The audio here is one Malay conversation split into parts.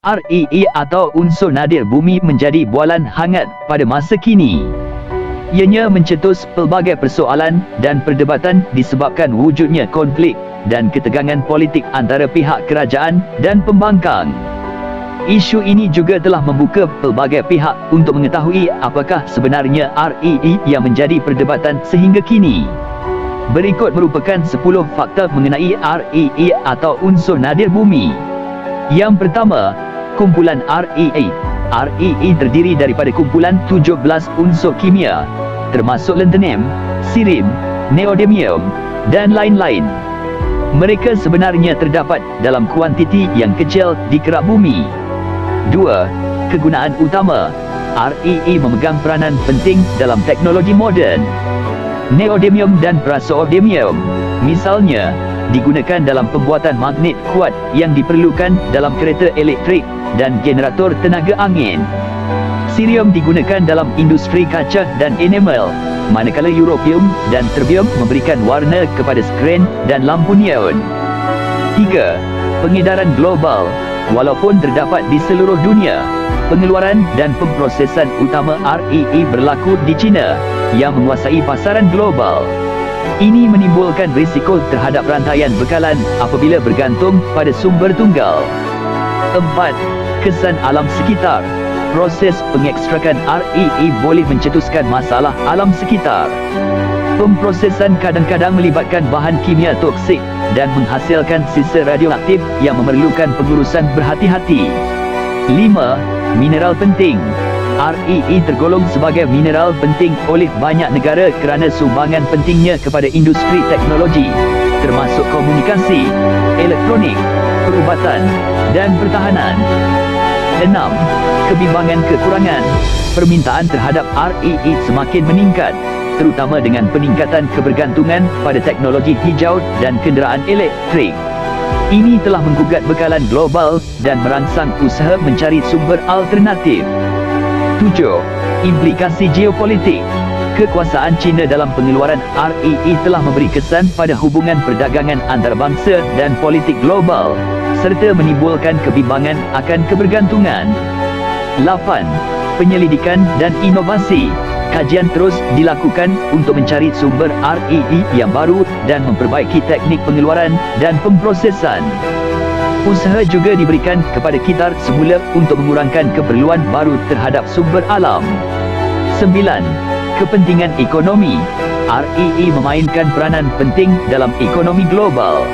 REE atau unsur nadir bumi menjadi bualan hangat pada masa kini. Ianya mencetus pelbagai persoalan dan perdebatan disebabkan wujudnya konflik dan ketegangan politik antara pihak kerajaan dan pembangkang. Isu ini juga telah membuka pelbagai pihak untuk mengetahui apakah sebenarnya REE yang menjadi perdebatan sehingga kini. Berikut merupakan 10 fakta mengenai REE atau unsur nadir bumi. Yang pertama, kumpulan REE. REE terdiri daripada kumpulan 17 unsur kimia, termasuk lanthanum, cerium, neodymium, dan lain-lain. Mereka sebenarnya terdapat dalam kuantiti yang kecil di kerak bumi. 2. Kegunaan utama. REE memegang peranan penting dalam teknologi moden. Neodymium dan praseodymium, misalnya, digunakan dalam pembuatan magnet kuat yang diperlukan dalam kereta elektrik dan generator tenaga angin. Cerium digunakan dalam industri kaca dan enamel, manakala europium dan terbium memberikan warna kepada skrin dan lampu neon. 3. Pengedaran global. Walaupun terdapat di seluruh dunia, pengeluaran dan pemprosesan utama REE berlaku di China yang menguasai pasaran global. Ini menimbulkan risiko terhadap rantaian bekalan apabila bergantung pada sumber tunggal. 4. Kesan alam sekitar. Proses pengekstrakan REE boleh mencetuskan masalah alam sekitar. Pemprosesan kadang-kadang melibatkan bahan kimia toksik dan menghasilkan sisa radioaktif yang memerlukan pengurusan berhati-hati. 5. Mineral penting. REE tergolong sebagai mineral penting oleh banyak negara kerana sumbangan pentingnya kepada industri teknologi, termasuk komunikasi, elektronik, perubatan, dan pertahanan. 6. Kebimbangan kekurangan. Permintaan terhadap REE semakin meningkat, terutama dengan peningkatan kebergantungan pada teknologi hijau dan kenderaan elektrik. Ini telah menggugat bekalan global dan merangsang usaha mencari sumber alternatif. 7. Implikasi geopolitik. Kekuasaan China dalam pengeluaran REE telah memberi kesan pada hubungan perdagangan antarabangsa dan politik global, serta menimbulkan kebimbangan akan kebergantungan. 8. Penyelidikan dan inovasi. Kajian terus dilakukan untuk mencari sumber REE yang baru dan memperbaiki teknik pengeluaran dan pemprosesan. Usaha juga diberikan kepada kitar semula untuk mengurangkan keperluan baru terhadap sumber alam. 9. Kepentingan ekonomi. REE memainkan peranan penting dalam ekonomi global.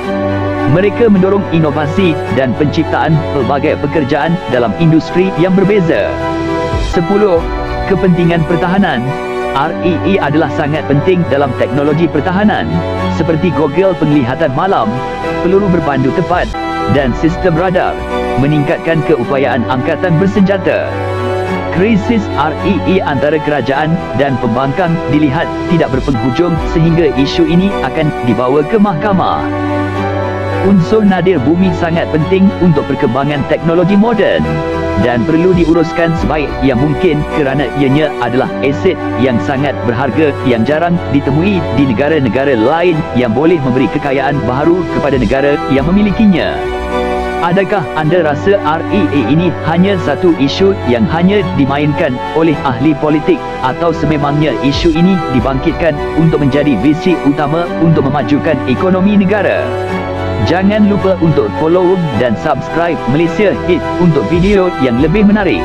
Mereka mendorong inovasi dan penciptaan pelbagai pekerjaan dalam industri yang berbeza. 10. Kepentingan pertahanan. REE adalah sangat penting dalam teknologi pertahanan, seperti gogel penglihatan malam, peluru berpandu tepat, dan sistem radar, meningkatkan keupayaan angkatan bersenjata. Krisis REE antara kerajaan dan pembangkang dilihat tidak berpenghujung sehingga isu ini akan dibawa ke mahkamah. Unsur nadir bumi sangat penting untuk perkembangan teknologi moden dan perlu diuruskan sebaik yang mungkin kerana ianya adalah aset yang sangat berharga yang jarang ditemui di negara-negara lain yang boleh memberi kekayaan baharu kepada negara yang memilikinya. Adakah anda rasa REE ini hanya satu isu yang hanya dimainkan oleh ahli politik atau sememangnya isu ini dibangkitkan untuk menjadi visi utama untuk memajukan ekonomi negara? Jangan lupa untuk follow dan subscribe Malaysia Hit untuk video yang lebih menarik.